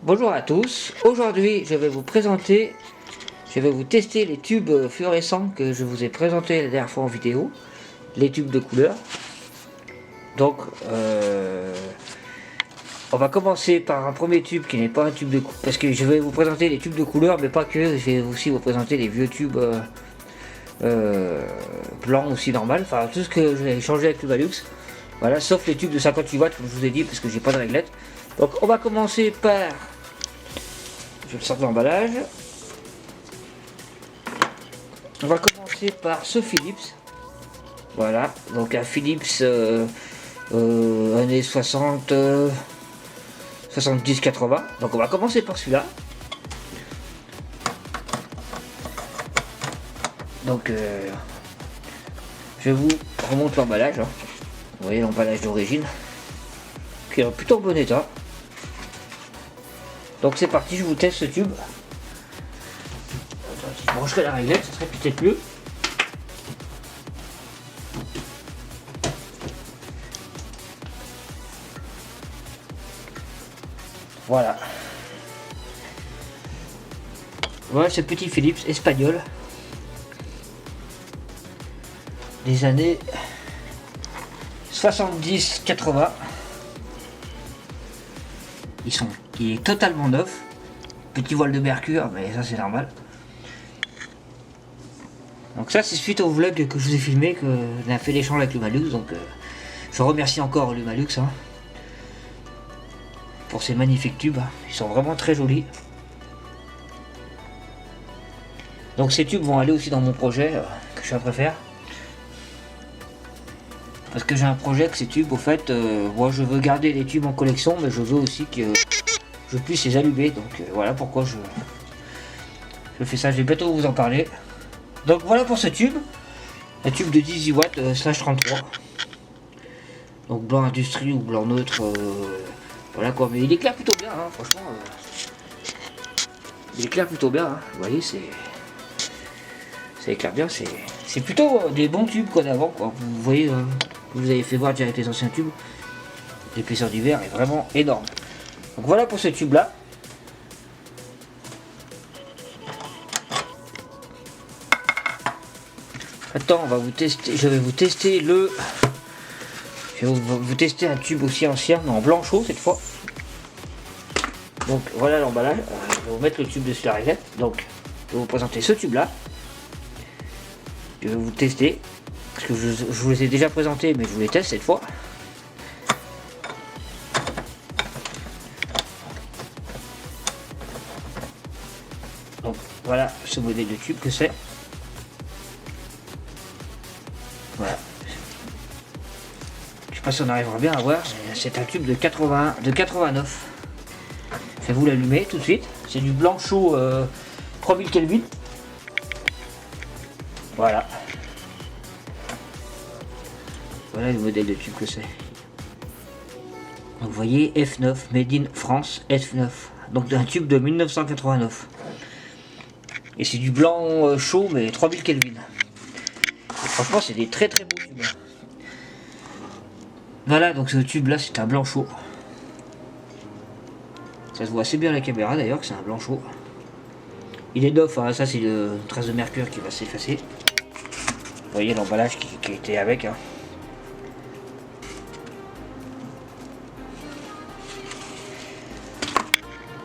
Bonjour à tous, aujourd'hui je vais vous tester les tubes fluorescents que je vous ai présentés la dernière fois en vidéo, les tubes de couleur. Donc on va commencer par un premier tube qui n'est pas un tube de couleur, parce que je vais vous présenter les tubes de couleur, mais pas que, je vais aussi vous présenter les vieux tubes blancs aussi normal, enfin tout ce que j'ai changé avec le Valux. Voilà, sauf les tubes de 58 watts comme je vous ai dit, parce que j'ai pas de réglette. Donc on va commencer par... Je le sors de l'emballage. On va commencer par ce Philips. Voilà, donc un Philips années 60, 70-80. Donc on va commencer par celui-là. Donc je vous remonte l'emballage. Hein. Vous voyez l'emballage d'origine, qui est en plutôt bon état. Donc c'est parti, je vous teste ce tube. Attends, si je brancherai la réglette, ça serait peut-être mieux. Voilà. Voilà ce petit Philips espagnol. Des années 70-80. Il est totalement neuf. Petit voile de mercure, mais ça c'est normal. Donc ça c'est suite au vlog que je vous ai filmé, qu'on a fait l'échange avec le Valux. Donc je remercie encore le Valux hein, pour ces magnifiques tubes. Ils sont vraiment très jolis. Donc ces tubes vont aller aussi dans mon projet que je suis en train de faire. Parce que j'ai un projet que ces tubes, au fait, moi je veux garder les tubes en collection, mais je veux aussi que je puisse les allumer. Donc voilà pourquoi je fais ça. Je vais bientôt vous en parler. Donc voilà pour ce tube. Un tube de 18 watts /33. Donc blanc industrie ou blanc neutre. Voilà quoi. Mais il éclaire plutôt bien, hein, franchement. Il éclaire plutôt bien. Hein. Vous voyez, ça éclaire bien. C'est plutôt des bons tubes qu'on a avant. Quoi. Vous voyez. Vous avez fait voir déjà avec les anciens tubes, l'épaisseur du verre est vraiment énorme. Donc voilà pour ce tube là. Maintenant on va vous tester, je vais vous tester vous tester un tube aussi ancien mais en blanc chaud cette fois. Donc voilà l'emballage. Je vais vous mettre le tube dessus la réglette. Donc je vais vous présenter ce tube là. Je vais vous tester. Parce que je vous les ai déjà présentés, mais je vous les teste cette fois. Donc voilà ce modèle de tube que c'est. Voilà. Je sais pas si on arrivera bien à voir. C'est un tube de 89. Je vais vous l'allumer tout de suite. C'est du blanc chaud 3000 Kelvin. Voilà. Voilà le modèle de tube que c'est. Donc vous voyez F9, Made in France, F9. Donc un tube de 1989. Et c'est du blanc chaud mais 3000 Kelvin. Et franchement c'est des très très beaux tubes. Voilà donc ce tube là c'est un blanc chaud. Ça se voit assez bien à la caméra d'ailleurs que c'est un blanc chaud. Il est neuf, hein, ça c'est une trace de mercure qui va s'effacer. Vous voyez l'emballage qui était avec. Hein.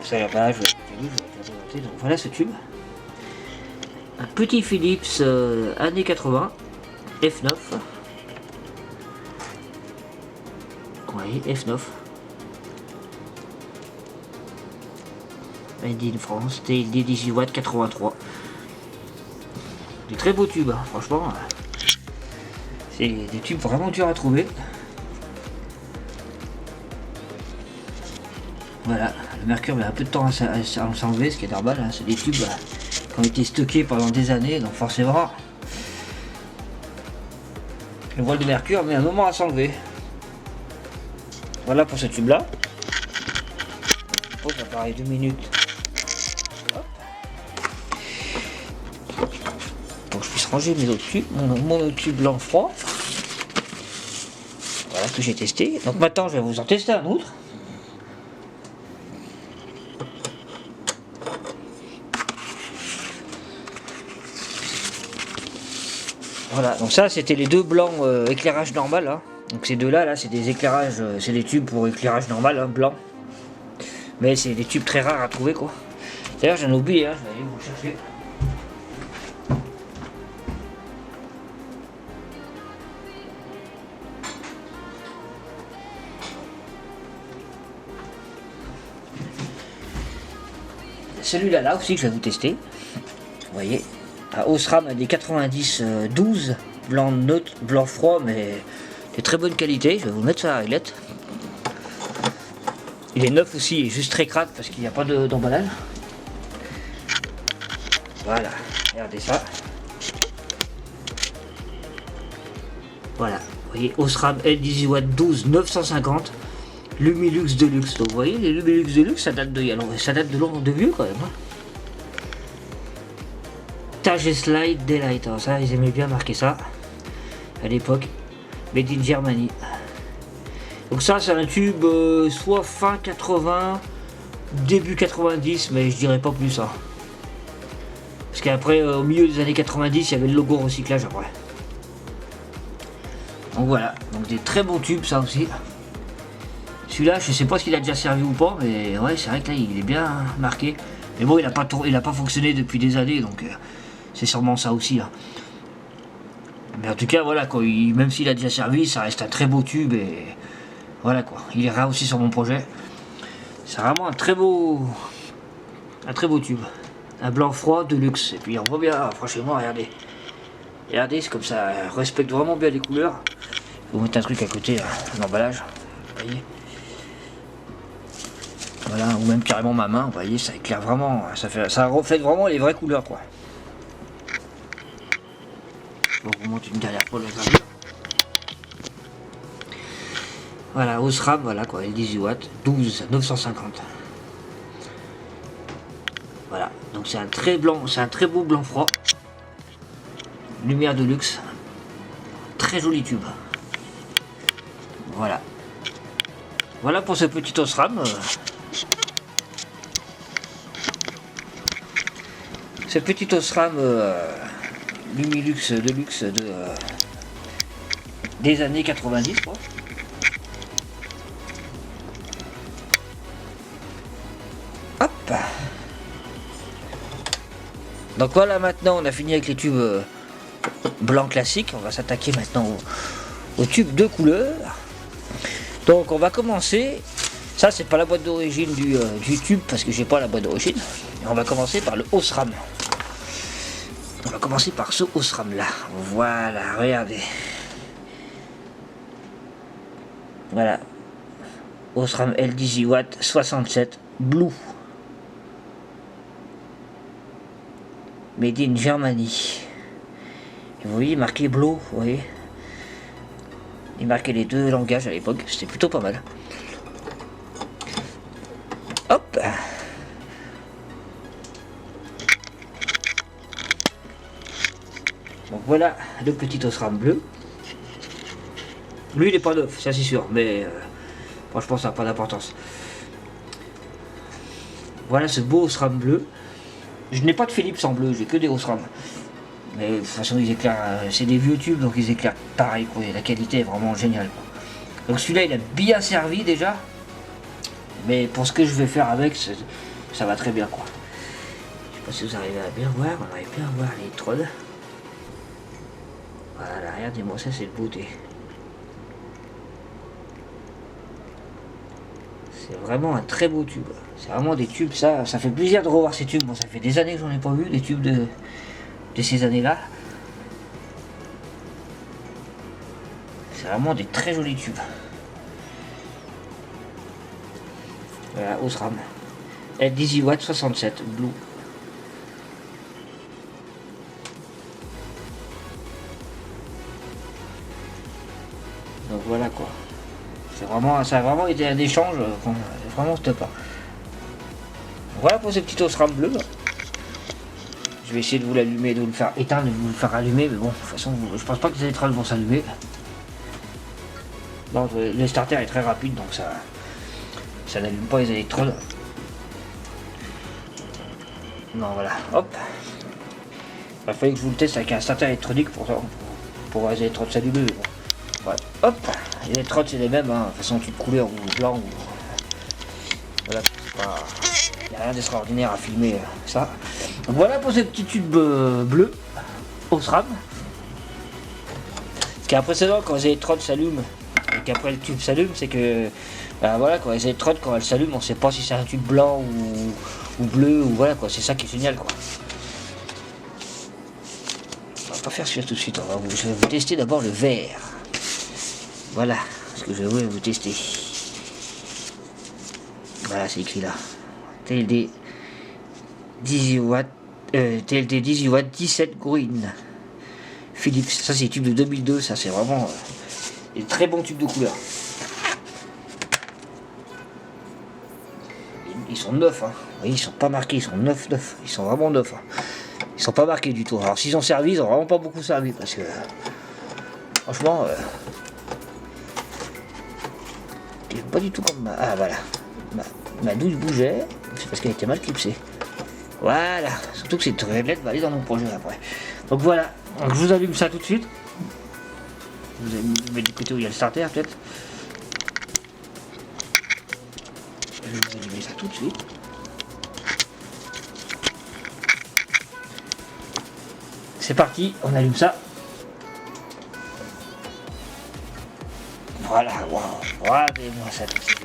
Ça là-bas, je vais vous présenter. Donc voilà ce tube. Un petit Philips années 80, F9. Vous voyez, F9. Made in France, TLD 18 watts 83. Des très beaux tubes, hein, franchement. C'est des tubes vraiment durs à trouver. Voilà, le mercure met un peu de temps à s'enlever, ce qui est normal, hein. C'est des tubes qui ont été stockés pendant des années, donc forcément le voile de mercure met un moment à s'enlever. Voilà pour ce tube là. Oh, ça paraît 2 minutes. Hop. Pour que je puisse ranger mes autres tubes, mon autre tube blanc froid. Voilà que j'ai testé. Donc maintenant je vais vous en tester un autre. Voilà, donc ça c'était les deux blancs éclairage normal. Hein. Donc ces deux là, c'est des éclairages, c'est des tubes pour éclairage normal, hein, blanc. Mais c'est des tubes très rares à trouver quoi. D'ailleurs j'en ai oublié, hein, je vais aller vous chercher. Celui-là là aussi que je vais vous tester. Vous voyez, à Osram des 90 12, blanc neutre, blanc froid, mais de très bonne qualité. Je vais vous mettre ça à la réglette. Il est neuf aussi, il est juste très crade parce qu'il n'y a pas d'emballage. Voilà, regardez ça. Voilà, vous voyez, Osram L18 Watt 12 950. Lumilux Deluxe, donc vous voyez les Lumilux Deluxe ça date de vieux quand même. Hein. Tage Slide Daylight, alors ça ils aimaient bien marquer ça à l'époque. Made in Germany. Donc ça c'est un tube soit fin 80, début 90, mais je dirais pas plus ça. Parce qu'après au milieu des années 90 il y avait le logo recyclage après. Donc voilà, donc des très bons tubes ça aussi. Celui-là, je sais pas s'il a déjà servi ou pas, mais ouais, c'est vrai que là, il est bien marqué. Mais bon, il a pas fonctionné depuis des années, donc c'est sûrement ça aussi. Hein. Mais en tout cas, voilà, quoi, même s'il a déjà servi, ça reste un très beau tube et voilà quoi. Il ira aussi sur mon projet. C'est vraiment un très beau tube, un blanc froid de luxe. Et puis on voit bien, franchement, regardez, c'est comme ça, respecte vraiment bien les couleurs. Je vais vous mettre un truc à côté, l'emballage, vous voyez. Voilà, ou même carrément ma main, vous voyez, ça éclaire vraiment, ça reflète vraiment les vraies couleurs quoi. Je vous montre une dernière fois le gravure. Voilà, Osram, voilà quoi, les 18 watts, 12 950. Voilà, donc c'est un très beau blanc froid. Lumière de luxe. Très joli tube. Voilà. Voilà pour ce petit Osram. Ce petit Osram Lumilux Deluxe des années 90 quoi. Hop. Donc voilà, maintenant on a fini avec les tubes blancs classiques. On va s'attaquer maintenant aux tubes de couleur. Donc on va commencer. Ça c'est pas la boîte d'origine du tube parce que j'ai pas la boîte d'origine. On va commencer par le Osram. On va commencer par ce Osram là. Voilà, regardez. Voilà. Osram L18 Watt 67 Blue. Made in Germany. Et vous voyez marqué Blue, vous voyez. Il marquait les deux langages à l'époque, c'était plutôt pas mal. Hop. Donc voilà le petit Osram bleu. Lui il n'est pas neuf, ça c'est sûr, mais franchement ça n'a pas d'importance. Voilà ce beau Osram bleu. Je n'ai pas de Philips en bleu, j'ai que des Osram. Mais de toute façon ils éclairent, c'est des vieux tubes donc ils éclairent pareil quoi, la qualité est vraiment géniale quoi. Donc celui-là il a bien servi déjà. Mais pour ce que je vais faire avec, ça va très bien quoi. Je sais pas si vous arrivez à bien voir, on arrive bien à voir les trolls. Voilà, regardez-moi ça, c'est de beauté. C'est vraiment un très beau tube. C'est vraiment des tubes, ça fait plaisir de revoir ces tubes. Bon, ça fait des années que j'en ai pas vu, des tubes de ces années-là. C'est vraiment des très jolis tubes. Voilà, Osram. L18 Watt 67 Blue. Donc voilà quoi. Ça a vraiment été un échange. Vraiment c'était pas. Voilà pour ce petit Osram bleu. Je vais essayer de vous l'allumer, de vous le faire éteindre, de vous le faire allumer, mais bon, de toute façon, je pense pas que les étoiles vont s'allumer. Non, le starter est très rapide, donc ça n'allume pas les électrodes. Non, voilà, hop. Il fallait que je vous le teste avec un starter électronique pour voir les électrodes s'allumer. Bon. Voilà, hop. Les électrodes c'est les mêmes, hein. De toute façon, toute couleur ou blanc. Ou... Voilà, il n'y a rien d'extraordinaire à filmer ça. Donc voilà pour ce petit tube bleu Osram. Ce qui est impressionnant quand les électrodes s'allument et qu'après le tube s'allume, c'est que voilà, quand les électrodes, quand elles s'allument, on ne sait pas si c'est un tube blanc ou bleu, ou voilà quoi, c'est ça qui est génial quoi. On va pas faire celui-là tout de suite, je vais vous tester d'abord le vert. Voilà ce que je vais vous tester. Voilà, c'est écrit là. TLD 18 watts, TLD 18 watts 17 green. Philips, ça c'est tube de 2002, ça c'est vraiment des très bons tubes de couleur. Ils sont neufs, hein. Vous voyez, ils sont pas marqués, ils sont neufs, ils sont vraiment neufs. Hein. Ils sont pas marqués du tout. Alors s'ils ont servi, ils ont vraiment pas beaucoup servi parce que franchement, pas du tout comme ah voilà, ma douille bougeait, c'est parce qu'elle était mal clipsée. Voilà, surtout que cette réglette va aller dans mon projet après. Donc voilà, donc je vous allume ça tout de suite. Vous allez me mettre du côté où il y a le starter peut-être. Je vais vous allumer ça tout de suite. C'est parti, on allume ça. Voilà, waouh, regardez-moi ça tout de suite.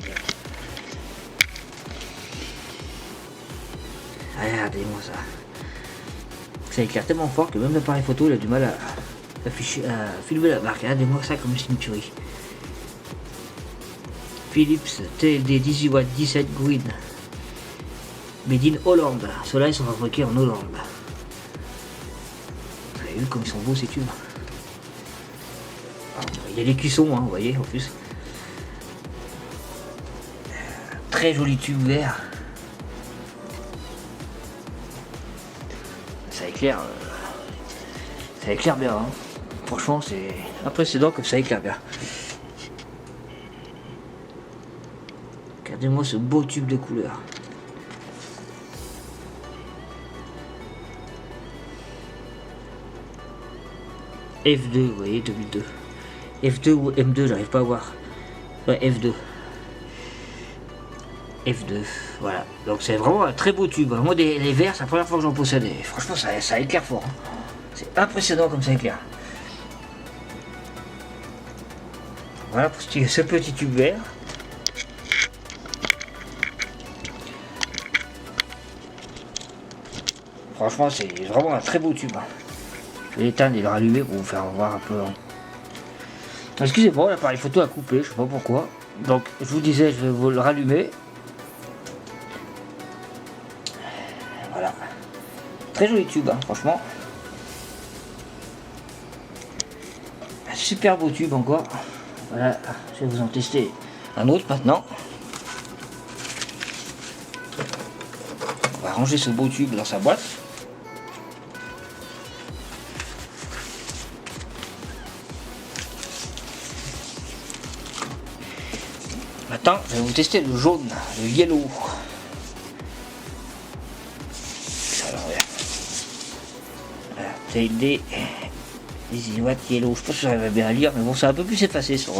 Regardez-moi ça. Ça éclaire tellement fort que même l'appareil photo il a du mal à filmer la marque. Regardez-moi ça comme c'est une tuerie. Philips TLD 18 watts 17 green. Made in Hollande. Ceux-là ils sont fabriqués en Hollande. Vous avez vu comme ils sont beaux ces tubes. Il y a des cuissons, hein, vous voyez en plus. Très joli tube vert. Ça éclaire bien. Hein. Franchement, c'est impressionnant que ça éclaire bien. Regardez-moi ce beau tube de couleur. F2, vous voyez, 2002. F2 ou M2, j'arrive pas à voir. Ouais, F2. F2, voilà. Donc c'est vraiment un très beau tube. Moi, les verts, c'est la première fois que j'en possède. Et franchement, ça éclaire fort. Hein. C'est impressionnant comme ça éclaire. Voilà pour ce petit tube vert. Franchement, c'est vraiment un très beau tube. Hein. Je vais l'éteindre et le rallumer pour vous faire voir un peu. Hein. Excusez-moi, l'appareil photo a coupé, je sais pas pourquoi. Donc, je vous disais, je vais vous le rallumer. Voilà. Très joli tube, hein, franchement. Un super beau tube encore. Voilà, je vais vous en tester un autre maintenant. On va ranger ce beau tube dans sa boîte. Maintenant, je vais vous tester le jaune, le yellow. Ça à l'envers. Voilà, TLD 18 watts yellow. Je sais pas si j'arrive bien à lire, mais bon, c'est un peu plus effacé sur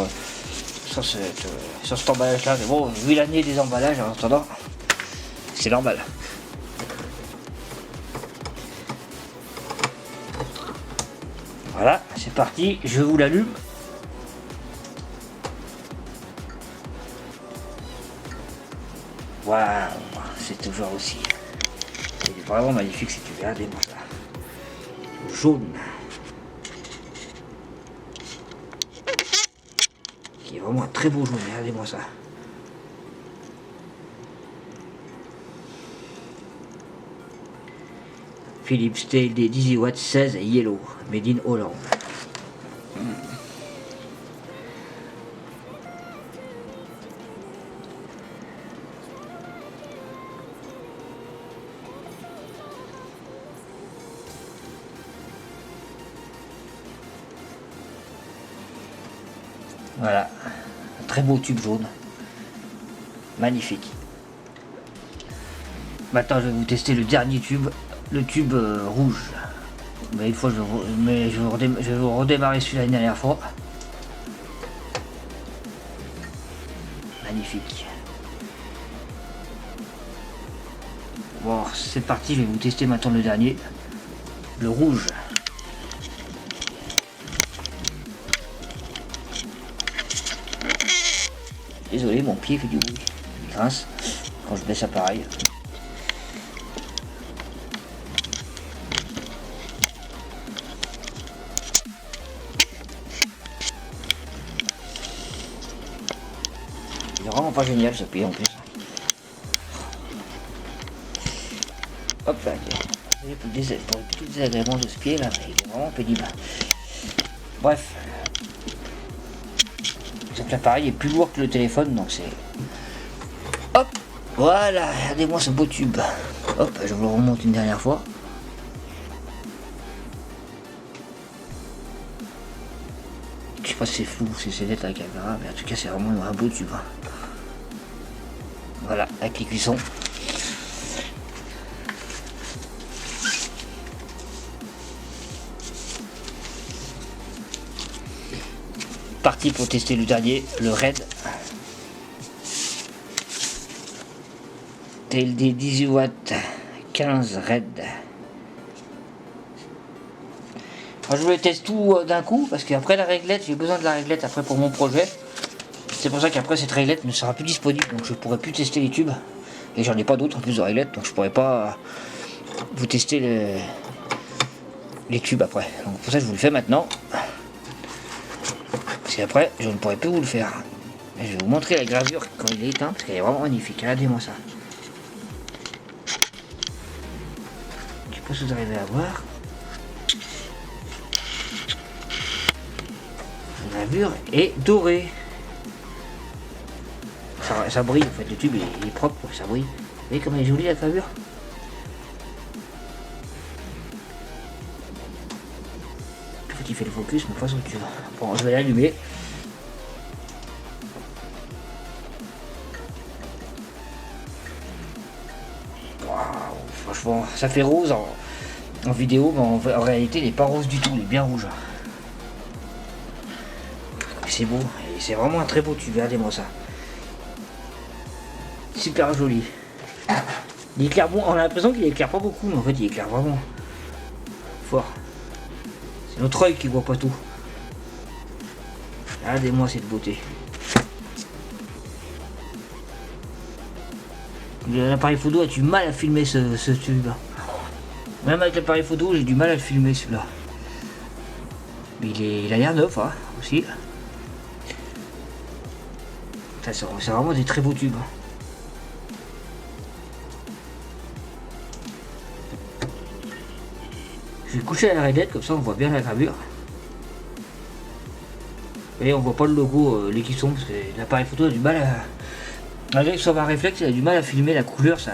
cet emballage-là. Mais bon, vu l'année des emballages, en attendant, c'est normal. Voilà, c'est parti, je vous l'allume. Waouh, c'est toujours aussi. Il est vraiment magnifique si tu regardes, moi ça. Jaune. Qui est vraiment un très beau jaune, regardez-moi ça. Philips TLD 18 watts 16 yellow, made in Hollande. Voilà, un très beau tube jaune, magnifique. Maintenant je vais vous tester le dernier tube, le tube rouge. Mais une fois je vais vous redémarrer celui-là une dernière fois. Magnifique. Bon, c'est parti, je vais vous tester maintenant le dernier, le rouge. Désolé, mon pied fait du bruit, il grince quand je baisse l'appareil. C'est vraiment pas génial ce pied en plus. Hop là, c'est plus désagréable de ce pied là, mais il est vraiment pénible. Bref. L'appareil est plus lourd que le téléphone, donc c'est... Hop, voilà, regardez-moi ce beau tube. Hop, je vous le remonte une dernière fois. Je sais pas si c'est flou, si c'est net à la caméra, mais en tout cas c'est vraiment un beau tube. Voilà, avec les cuissons. Parti pour tester le dernier, le Red TLD 18 watts 15 Red. Alors, je vous les teste tout d'un coup parce qu'après la réglette, j'ai besoin de la réglette après pour mon projet. C'est pour ça qu'après cette réglette ne sera plus disponible, donc je pourrai plus tester les tubes et j'en ai pas d'autres en plus de réglette, donc je pourrai pas vous tester les tubes après. Donc pour ça je vous le fais maintenant. Parce qu'après, je ne pourrai plus vous le faire. Et je vais vous montrer la gravure quand il est éteint, parce qu'elle est vraiment magnifique. Regardez-moi ça. Je sais pas si vous arrivez à voir. La gravure est dorée. Ça brille, en fait, le tube il est propre, ça brille. Vous voyez comme elle est jolie la gravure? Il fait le focus, mais pas sur le tube. Bon, je vais l'allumer. Waouh, franchement, ça fait rose en vidéo, mais en réalité, il n'est pas rose du tout, il est bien rouge. C'est beau, et c'est vraiment un très beau tube, regardez-moi ça. Super joli. Il éclaire bon, on a l'impression qu'il éclaire pas beaucoup, mais en fait, il éclaire vraiment fort. C'est notre œil qui voit pas tout. Regardez-moi cette beauté. L'appareil photo a du mal à filmer ce tube. Même avec l'appareil photo, j'ai du mal à le filmer celui-là. Mais il a l'air neuf hein, aussi. C'est vraiment des très beaux tubes. Je vais coucher à la réglette, comme ça on voit bien la gravure. Et on voit pas le logo, les cuissons, parce que l'appareil photo a du mal à... Malgré que ce soit un réflexe, il a du mal à filmer la couleur, ça...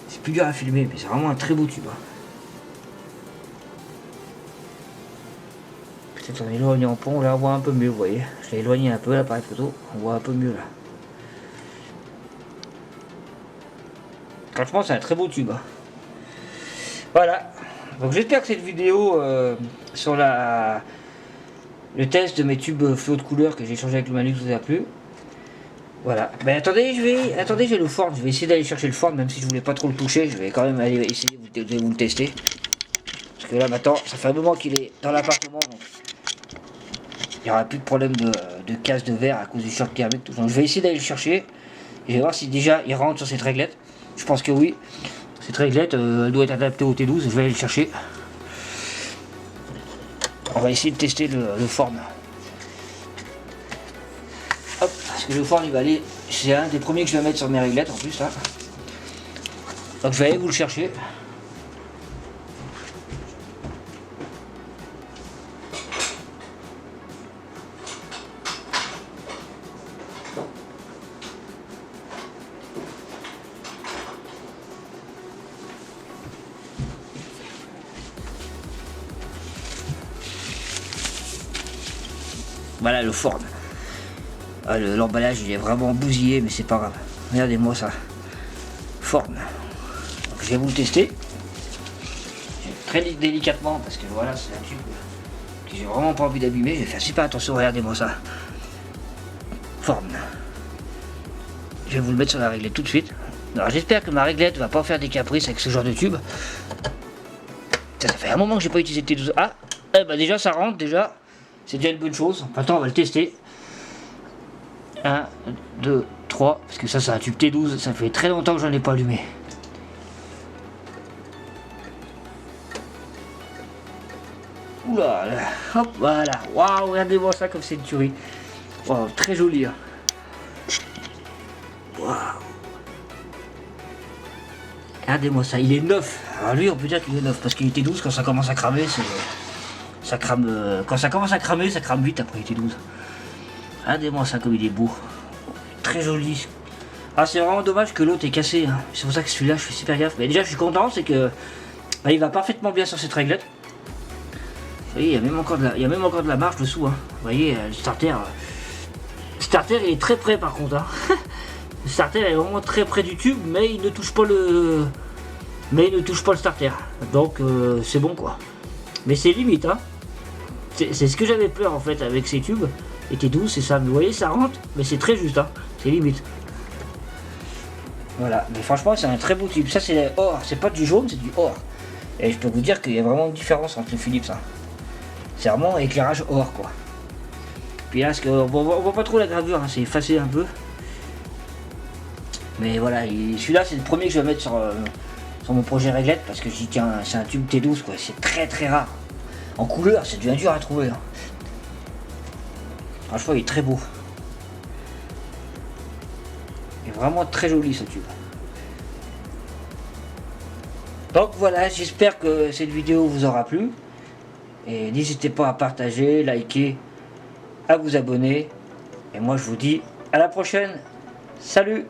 C'est plus dur à filmer, mais c'est vraiment un très beau tube. Peut-être en éloignant pas, là on voit un peu mieux, vous voyez. Je l'ai éloigné un peu l'appareil photo, on voit un peu mieux là. Franchement c'est un très beau tube. Voilà. Donc j'espère que cette vidéo sur le test de mes tubes fluo de couleur que j'ai changé avec le Manux vous a plu. Voilà. Ben attendez, je vais le Ford. Je vais essayer d'aller chercher le Ford, même si je voulais pas trop le toucher. Je vais quand même aller essayer de vous le tester. Parce que là maintenant, ça fait un moment qu'il est dans l'appartement. Donc il n'y aura plus de problème de casse de verre à cause du short thermique. Donc je vais essayer d'aller le chercher. Et je vais voir si déjà il rentre sur cette réglette. Je pense que oui. Cette réglette, elle doit être adaptée au T12, je vais aller le chercher. On va essayer de tester le Ford. Hop, parce que le Ford il va aller, c'est un des premiers que je vais mettre sur mes réglettes en plus là. Donc je vais aller vous le chercher. Voilà le Ford. Ah, l'emballage il est vraiment bousillé, mais c'est pas grave. Regardez-moi ça. forme. Donc, je vais vous le tester. Très délicatement parce que voilà, c'est un tube que j'ai vraiment pas envie d'abîmer. Je vais faire super attention, regardez-moi ça. Forme. Je vais vous le mettre sur la réglette tout de suite. Alors j'espère que ma réglette va pas faire des caprices avec ce genre de tube. Ça fait un moment que j'ai pas utilisé de T12. Ah, eh ben déjà ça rentre déjà. C'est déjà une bonne chose. Maintenant on va le tester. 1, 2, 3. Parce que ça c'est un tube T12. Ça fait très longtemps que j'en ai pas allumé. Oula, là. Hop, voilà. Waouh, regardez-moi ça comme c'est une tuerie. Waouh, très joli. Hein. Waouh. Regardez-moi ça, il est neuf. Alors lui, on peut dire qu'il est neuf parce qu'il était 12 quand ça commence à cramer. Ça crame. Quand ça commence à cramer, ça crame vite après il était 12. Regardez-moi ça comme il est beau. Très joli. Ah, c'est vraiment dommage que l'autre est cassé. Hein. C'est pour ça que celui-là, je fais super gaffe. Mais déjà, je suis content, c'est que bah, il va parfaitement bien sur cette réglette. Vous voyez, il y a même encore de la marge dessous. Hein. Vous voyez, le starter. Le starter, il est très près par contre. Hein. Le starter est vraiment très près du tube, mais il ne touche pas le starter. Donc c'est bon quoi. Mais c'est limite hein. C'est ce que j'avais peur en fait avec ces tubes. Était doux, c'est ça. Vous voyez, ça rentre, mais c'est très juste hein. C'est limite. Voilà, mais franchement c'est un très beau tube. Ça c'est or, c'est pas du jaune, c'est du or. Et je peux vous dire qu'il y a vraiment une différence entre les Philips. Hein. C'est vraiment éclairage or quoi. Puis là, on voit pas trop la gravure, hein, c'est effacé un peu. Mais voilà, celui-là c'est le premier que je vais mettre sur mon projet réglette parce que je dis tiens, c'est un tube T12 quoi, c'est très très rare. En couleur, c'est bien dur à trouver. Hein. Franchement, il est très beau. Il est vraiment très joli ce tube. Donc voilà, j'espère que cette vidéo vous aura plu. Et n'hésitez pas à partager, liker, à vous abonner. Et moi je vous dis à la prochaine. Salut!